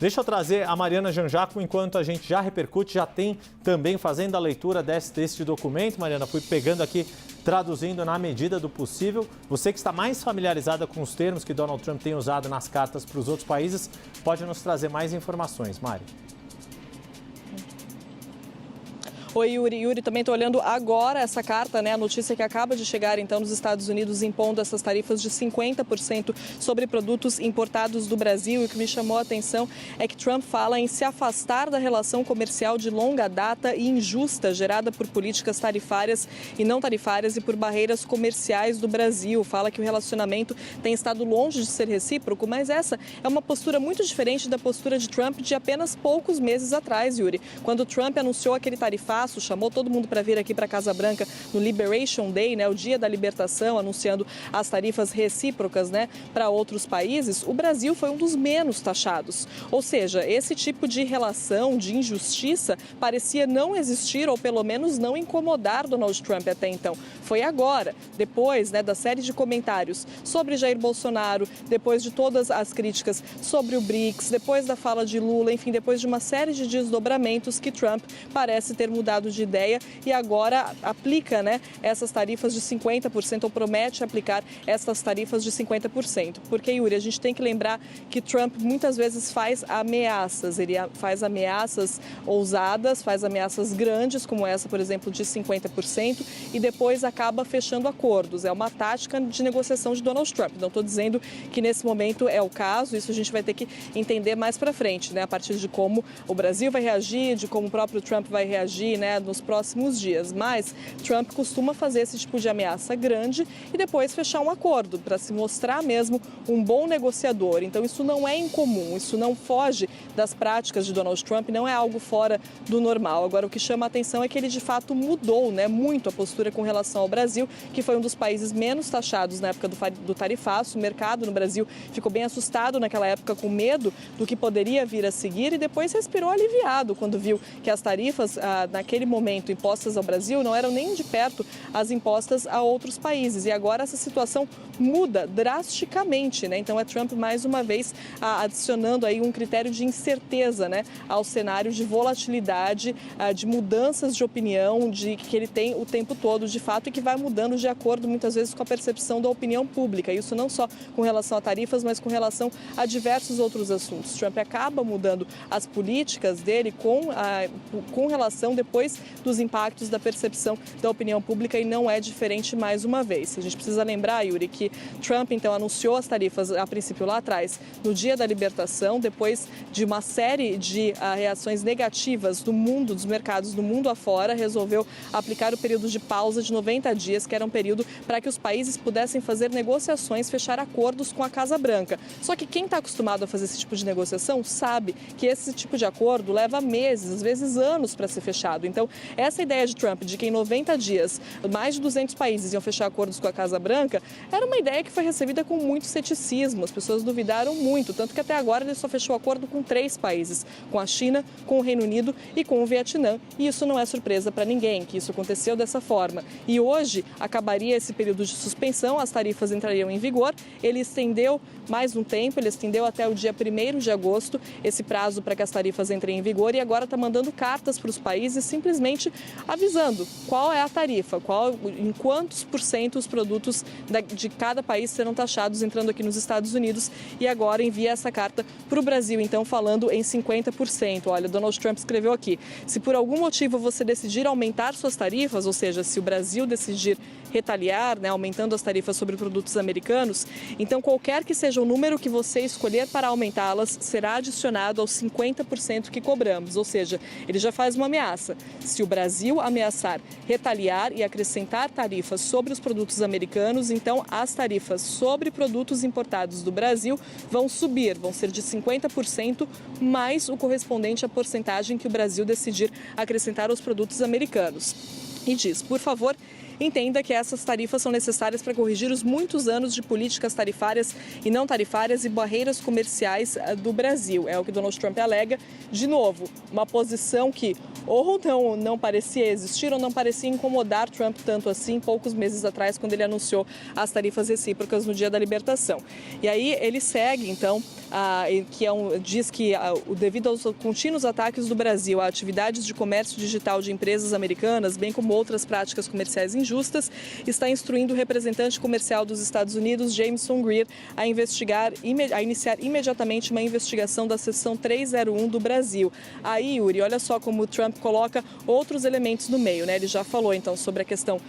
Deixa eu trazer a Mariana Janjaco, enquanto a gente já repercute, já tem também fazendo a leitura deste documento. Mariana, fui pegando aqui, traduzindo na medida do possível. Você que está mais familiarizada com os termos que Donald Trump tem usado nas cartas para os outros países, pode nos trazer mais informações, Mari. Oi, Yuri. Yuri, também estou olhando agora essa carta, né? A notícia que acaba de chegar, então, nos Estados Unidos, impondo essas tarifas de 50% sobre produtos importados do Brasil. E o que me chamou a atenção é que Trump fala em se afastar da relação comercial de longa data e injusta gerada por políticas tarifárias e não tarifárias e por barreiras comerciais do Brasil. Fala que o relacionamento tem estado longe de ser recíproco, mas essa é uma postura muito diferente da postura de Trump de apenas poucos meses atrás, Yuri. Quando Trump anunciou aquele tarifaço, chamou todo mundo para vir aqui para a Casa Branca no Liberation Day, né, o dia da libertação, anunciando as tarifas recíprocas, né, para outros países, o Brasil foi um dos menos taxados. Ou seja, esse tipo de relação, de injustiça, parecia não existir ou pelo menos não incomodar Donald Trump até então. Foi agora, depois, né, da série de comentários sobre Jair Bolsonaro, depois de todas as críticas sobre o BRICS, depois da fala de Lula, enfim, depois de uma série de desdobramentos que Trump parece ter mudado de ideia e agora aplica, né, essas tarifas de 50% ou promete aplicar essas tarifas de 50%. Porque, Yuri, a gente tem que lembrar que Trump muitas vezes faz ameaças, ele faz ameaças ousadas, faz ameaças grandes, como essa, por exemplo, de 50%, e depois acaba fechando acordos. É uma tática de negociação de Donald Trump. Não estou dizendo que nesse momento é o caso, isso a gente vai ter que entender mais para frente, né, a partir de como o Brasil vai reagir, de como o próprio Trump vai reagir, né, nos próximos dias. Mas Trump costuma fazer esse tipo de ameaça grande e depois fechar um acordo para se mostrar mesmo um bom negociador. Então isso não é incomum, isso não foge das práticas de Donald Trump, não é algo fora do normal. Agora o que chama a atenção é que ele de fato mudou, né, muito a postura com relação ao Brasil, que foi um dos países menos taxados na época do tarifaço. O mercado no Brasil ficou bem assustado naquela época, com medo do que poderia vir a seguir, e depois respirou aliviado quando viu que as tarifas naquele momento impostas ao Brasil não eram nem de perto as impostas a outros países. E agora essa situação muda drasticamente, né? Então é Trump mais uma vez adicionando aí um critério de incerteza, né, ao cenário de volatilidade, de mudanças de opinião, de que ele tem o tempo todo, de fato, e que vai mudando de acordo muitas vezes com a percepção da opinião pública. Isso não só com relação a tarifas, mas com relação a diversos outros assuntos. Trump acaba mudando as políticas dele com relação depois dos impactos da percepção da opinião pública, e não é diferente mais uma vez. A gente precisa lembrar, Yuri, que Trump então anunciou as tarifas a princípio lá atrás, no dia da libertação, depois de uma série de reações negativas do mundo, dos mercados do mundo afora, resolveu aplicar o período de pausa de 90 dias, que era um período para que os países pudessem fazer negociações, fechar acordos com a Casa Branca. Só que quem está acostumado a fazer esse tipo de negociação sabe que esse tipo de acordo leva meses, às vezes anos para ser fechado. Então, essa ideia de Trump de que em 90 dias mais de 200 países iam fechar acordos com a Casa Branca era uma ideia que foi recebida com muito ceticismo. As pessoas duvidaram muito, tanto que até agora ele só fechou acordo com 3 países, com a China, com o Reino Unido e com o Vietnã. E isso não é surpresa para ninguém, que isso aconteceu dessa forma. E hoje acabaria esse período de suspensão, as tarifas entrariam em vigor. Ele estendeu mais um tempo, ele estendeu até o dia 1º de agosto esse prazo para que as tarifas entrem em vigor, e agora está mandando cartas para os países simplesmente avisando qual é a tarifa, em quantos % os produtos de cada país serão taxados entrando aqui nos Estados Unidos, e agora envia essa carta para o Brasil, então falando em 50%. Olha, Donald Trump escreveu aqui: se por algum motivo você decidir aumentar suas tarifas, ou seja, se o Brasil decidir retaliar, né, aumentando as tarifas sobre produtos americanos, então qualquer que seja o número que você escolher para aumentá-las será adicionado aos 50% que cobramos. Ou seja, ele já faz uma ameaça. Se o Brasil ameaçar retaliar e acrescentar tarifas sobre os produtos americanos, então as tarifas sobre produtos importados do Brasil vão subir, vão ser de 50% mais o correspondente à porcentagem que o Brasil decidir acrescentar aos produtos americanos. E diz, por favor, entenda que essas tarifas são necessárias para corrigir os muitos anos de políticas tarifárias e não tarifárias e barreiras comerciais do Brasil. É o que Donald Trump alega. De novo, uma posição que ou não parecia existir ou não parecia incomodar Trump tanto assim poucos meses atrás, quando ele anunciou as tarifas recíprocas no dia da libertação. E aí ele segue, então, diz que devido aos contínuos ataques do Brasil a atividades de comércio digital de empresas americanas, bem como outras práticas comerciais injustas, está instruindo o representante comercial dos Estados Unidos, Jameson Greer, a iniciar imediatamente uma investigação da seção 301 do Brasil. Aí, Yuri, olha só como o Trump coloca outros elementos no meio, né? Ele já falou, então, sobre a questão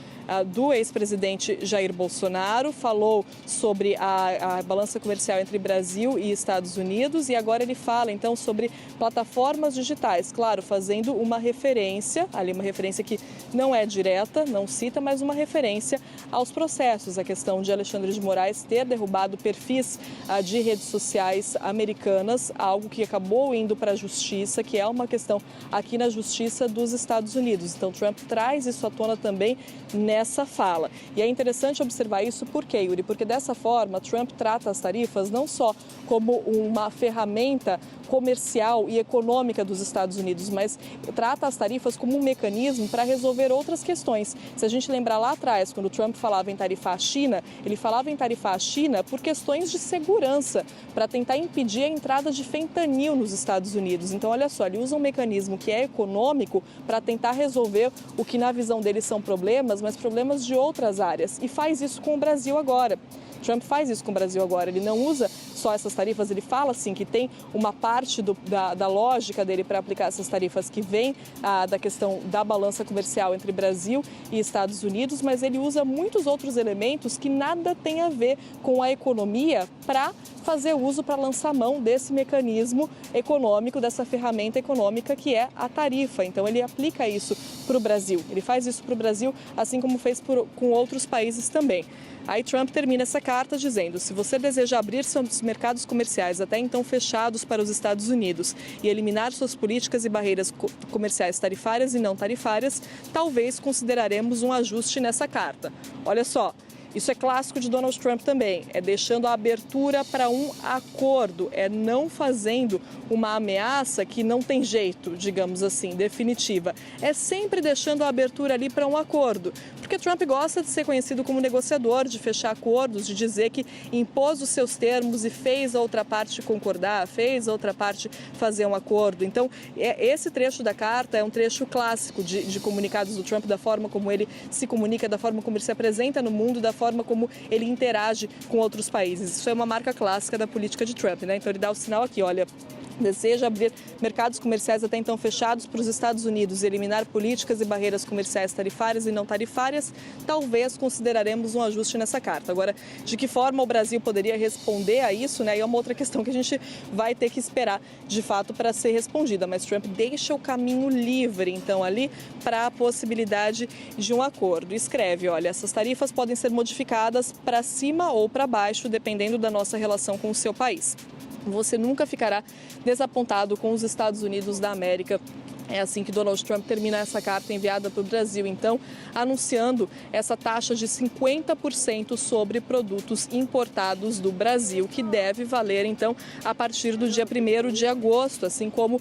do ex-presidente Jair Bolsonaro, falou sobre a balança comercial entre Brasil e Estados Unidos e agora ele fala, então, sobre plataformas digitais, claro, fazendo uma referência, ali uma referência que não é direta, não cita, mas uma referência aos processos, a questão de Alexandre de Moraes ter derrubado perfis de redes sociais americanas, algo que acabou indo para a justiça, que é uma questão aqui na justiça dos Estados Unidos. Então, Trump traz isso à tona também nessa fala. E é interessante observar isso por quê, Yuri? Porque dessa forma, Trump trata as tarifas não só como uma ferramenta comercial e econômica dos Estados Unidos, mas trata as tarifas como um mecanismo para resolver outras questões. Se a gente lembrar lá atrás, quando Trump falava em tarifar a China, ele falava em tarifar a China por questões de segurança, para tentar impedir a entrada de fentanil nos Estados Unidos. Então, olha só, ele usa um mecanismo que é econômico para tentar resolver o que na visão dele são problemas, mas problemas de outras áreas. E faz isso com o Brasil agora. Trump faz isso com o Brasil agora. Ele não usa só essas tarifas, ele fala assim que tem uma parte da lógica dele para aplicar essas tarifas que vem da questão da balança comercial entre Brasil e Estados Unidos, mas ele usa muitos outros elementos que nada tem a ver com a economia para fazer uso, para lançar mão desse mecanismo econômico, dessa ferramenta econômica que é a tarifa. Então ele aplica isso para o Brasil. Ele faz isso para o Brasil, assim como fez com outros países também. Aí Trump termina essa carta dizendo: se você deseja abrir seus mercados comerciais até então fechados para os Estados Unidos e eliminar suas políticas e barreiras comerciais tarifárias e não tarifárias, talvez consideraremos um ajuste nessa carta. Olha só. Isso é clássico de Donald Trump também, é deixando a abertura para um acordo, é não fazendo uma ameaça que não tem jeito, digamos assim, definitiva. É sempre deixando a abertura ali para um acordo, porque Trump gosta de ser conhecido como negociador, de fechar acordos, de dizer que impôs os seus termos e fez a outra parte concordar, fez a outra parte fazer um acordo. Então, esse trecho da carta é um trecho clássico de comunicados do Trump, da forma como ele se comunica, da forma como ele se apresenta no mundo, da forma como ele interage com outros países. Isso é uma marca clássica da política de Trump, né? Então ele dá o sinal aqui, olha, deseja abrir mercados comerciais até então fechados para os Estados Unidos e eliminar políticas e barreiras comerciais tarifárias e não tarifárias, talvez consideraremos um ajuste nessa carta. Agora, de que forma o Brasil poderia responder a isso, né? É uma outra questão que a gente vai ter que esperar, de fato, para ser respondida. Mas Trump deixa o caminho livre, então, ali para a possibilidade de um acordo. Escreve, olha, essas tarifas podem ser modificadas para cima ou para baixo, dependendo da nossa relação com o seu país. Você nunca ficará desapontado com os Estados Unidos da América. É assim que Donald Trump termina essa carta enviada para o Brasil, então, anunciando essa taxa de 50% sobre produtos importados do Brasil, que deve valer, então, a partir do dia 1º de agosto, assim como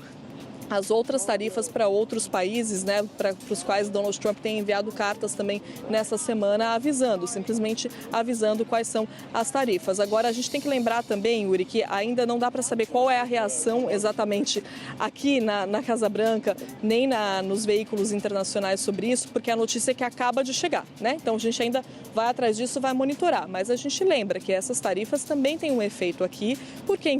as outras tarifas para outros países, né, para os quais Donald Trump tem enviado cartas também nessa semana avisando, simplesmente avisando quais são as tarifas. Agora, a gente tem que lembrar também, Yuri, que ainda não dá para saber qual é a reação exatamente aqui na Casa Branca, nem nos veículos internacionais sobre isso, porque a notícia é que acaba de chegar, né? Então, a gente ainda vai atrás disso, vai monitorar. Mas a gente lembra que essas tarifas também têm um efeito aqui, porque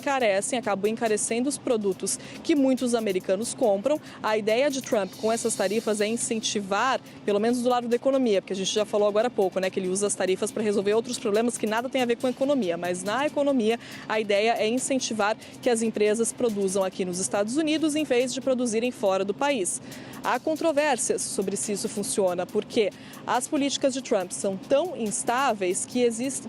acabam encarecendo os produtos que muitos americanos compram. A ideia de Trump com essas tarifas é incentivar, pelo menos do lado da economia, porque a gente já falou agora há pouco, né, que ele usa as tarifas para resolver outros problemas que nada tem a ver com a economia, mas na economia a ideia é incentivar que as empresas produzam aqui nos Estados Unidos em vez de produzirem fora do país. Há controvérsias sobre se isso funciona, porque as políticas de Trump são tão instáveis que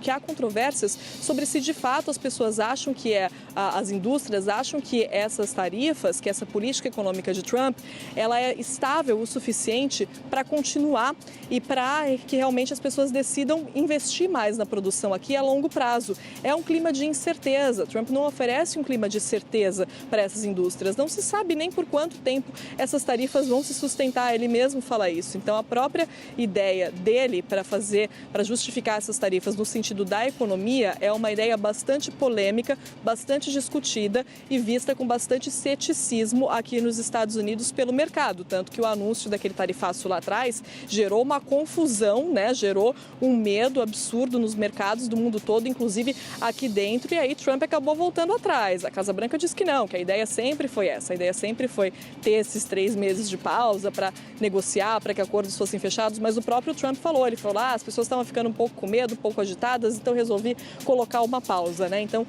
há controvérsias sobre se de fato as pessoas acham que as indústrias acham que essas tarifas, que essa política política econômica de Trump, ela é estável o suficiente para continuar e para que realmente as pessoas decidam investir mais na produção aqui a longo prazo. É um clima de incerteza. Trump não oferece um clima de certeza para essas indústrias. Não se sabe nem por quanto tempo essas tarifas vão se sustentar. Ele mesmo fala isso. Então, a própria ideia dele para justificar essas tarifas no sentido da economia é uma ideia bastante polêmica, bastante discutida e vista com bastante ceticismo aqui nos Estados Unidos pelo mercado. Tanto que o anúncio daquele tarifaço lá atrás gerou uma confusão, né? Gerou um medo absurdo nos mercados do mundo todo, inclusive aqui dentro. E aí Trump acabou voltando atrás. A Casa Branca disse que não, que a ideia sempre foi essa. A ideia sempre foi ter esses 3 meses de pausa para negociar, para que acordos fossem fechados. Mas o próprio Trump falou, ele falou, as pessoas estavam ficando um pouco com medo, um pouco agitadas, então resolvi colocar uma pausa, né? Então,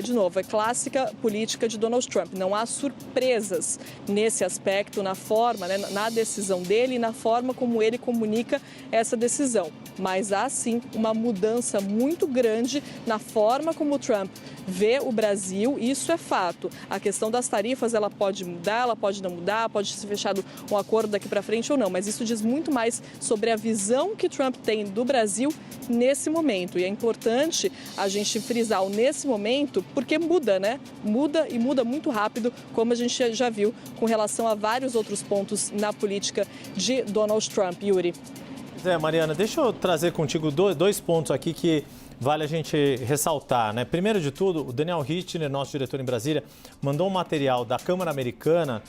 de novo, é clássica política de Donald Trump. Não há surpresas nesse aspecto, na forma, né, na decisão dele e na forma como ele comunica essa decisão. Mas há sim uma mudança muito grande na forma como o Trump vê o Brasil, e isso é fato. A questão das tarifas, ela pode mudar, ela pode não mudar, pode ser fechado um acordo daqui para frente ou não, mas isso diz muito mais sobre a visão que Trump tem do Brasil nesse momento. E é importante a gente frisar o nesse momento, porque muda, né? Muda e muda muito rápido, como a gente já viu com relação a vários outros pontos na política de Donald Trump. Yuri. Mariana, deixa eu trazer contigo dois pontos aqui que vale a gente ressaltar, né? Primeiro de tudo, o Daniel Richtner, nosso diretor em Brasília, mandou um material da Câmara Americana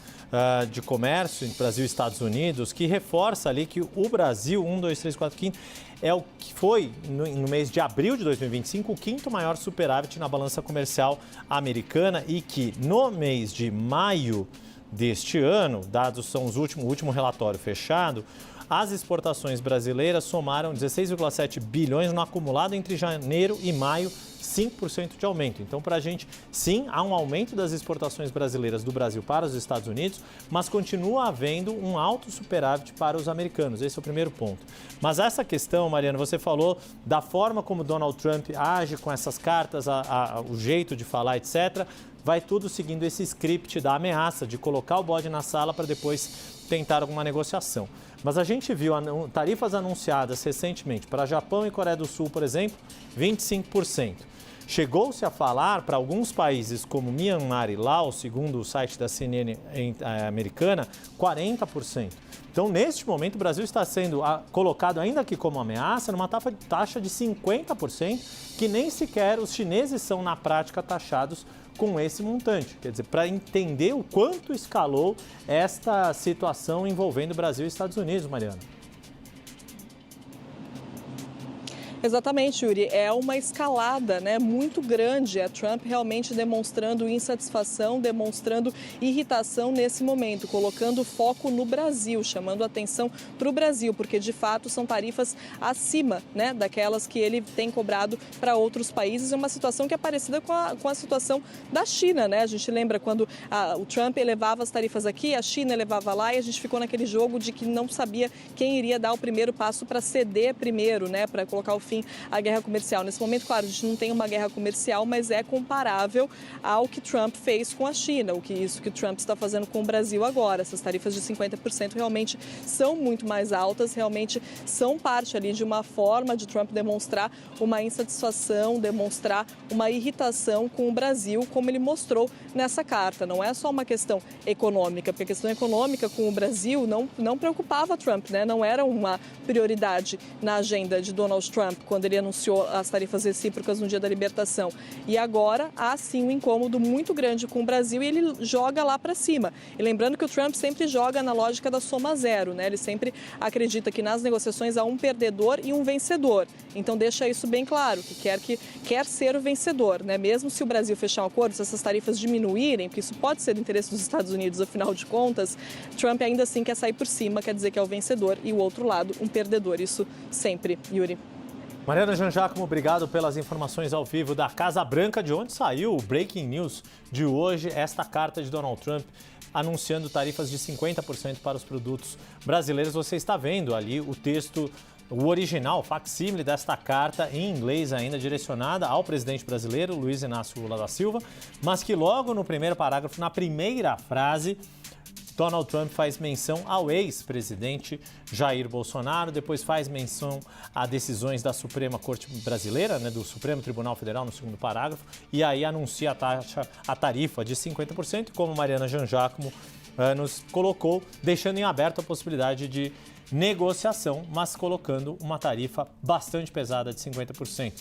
de Comércio, Brasil e Estados Unidos, que reforça ali que o Brasil, 1, 2, 3, 4, 5, é o que foi, no mês de abril de 2025, o 5º maior superávit na balança comercial americana e que no mês de maio deste ano, dados são o último relatório fechado, as exportações brasileiras somaram 16,7 bilhões no acumulado entre janeiro e maio, 5% de aumento. Então, para a gente, sim, há um aumento das exportações brasileiras do Brasil para os Estados Unidos, mas continua havendo um alto superávit para os americanos. Esse é o primeiro ponto. Mas essa questão, Mariana, você falou da forma como Donald Trump age com essas cartas, o jeito de falar, etc., vai tudo seguindo esse script da ameaça de colocar o bode na sala para depois tentar alguma negociação. Mas a gente viu tarifas anunciadas recentemente para Japão e Coreia do Sul, por exemplo, 25%. Chegou-se a falar para alguns países como Myanmar e Laos, segundo o site da CNN americana, 40%. Então, neste momento, o Brasil está sendo colocado, ainda que como ameaça, numa taxa de 50%, que nem sequer os chineses são, na prática, taxados com esse montante. Quer dizer, para entender o quanto escalou esta situação envolvendo Brasil e Estados Unidos, Mariana. Exatamente, Yuri. É uma escalada, né, muito grande. É Trump realmente demonstrando insatisfação, demonstrando irritação nesse momento, colocando foco no Brasil, chamando atenção para o Brasil, porque de fato são tarifas acima, né, daquelas que ele tem cobrado para outros países. É uma situação que é parecida com a situação da China, né? A gente lembra quando o Trump elevava as tarifas aqui, a China elevava lá e a gente ficou naquele jogo de que não sabia quem iria dar o primeiro passo para ceder primeiro, né, para colocar o fim à guerra comercial. Nesse momento, claro, a gente não tem uma guerra comercial, mas é comparável ao que Trump fez com a China, isso que Trump está fazendo com o Brasil agora. Essas tarifas de 50% realmente são muito mais altas, realmente são parte ali de uma forma de Trump demonstrar uma insatisfação, demonstrar uma irritação com o Brasil, como ele mostrou nessa carta. Não é só uma questão econômica, porque a questão econômica com o Brasil não preocupava Trump, né? Não era uma prioridade na agenda de Donald Trump quando ele anunciou as tarifas recíprocas no dia da libertação. E agora há sim um incômodo muito grande com o Brasil e ele joga lá para cima. E lembrando que o Trump sempre joga na lógica da soma zero, né? Ele sempre acredita que nas negociações há um perdedor e um vencedor. Então deixa isso bem claro, que quer ser o vencedor, né? Mesmo se o Brasil fechar um acordo, se essas tarifas diminuírem, porque isso pode ser do interesse dos Estados Unidos, afinal de contas, Trump ainda assim quer sair por cima, quer dizer que é o vencedor e o outro lado um perdedor. Isso sempre, Yuri. Mariana Jean Giacomo, obrigado pelas informações ao vivo da Casa Branca, de onde saiu o Breaking News de hoje, esta carta de Donald Trump anunciando tarifas de 50% para os produtos brasileiros. Você está vendo ali o texto o original, o facsímile desta carta em inglês ainda, direcionada ao presidente brasileiro, Luiz Inácio Lula da Silva, mas que logo no primeiro parágrafo, na primeira frase, Donald Trump faz menção ao ex-presidente Jair Bolsonaro, depois faz menção a decisões da Suprema Corte Brasileira, do Supremo Tribunal Federal, no segundo parágrafo, e aí anuncia a tarifa de 50%, como Mariana Jean-Jacques nos colocou, deixando em aberto a possibilidade de negociação, mas colocando uma tarifa bastante pesada de 50%.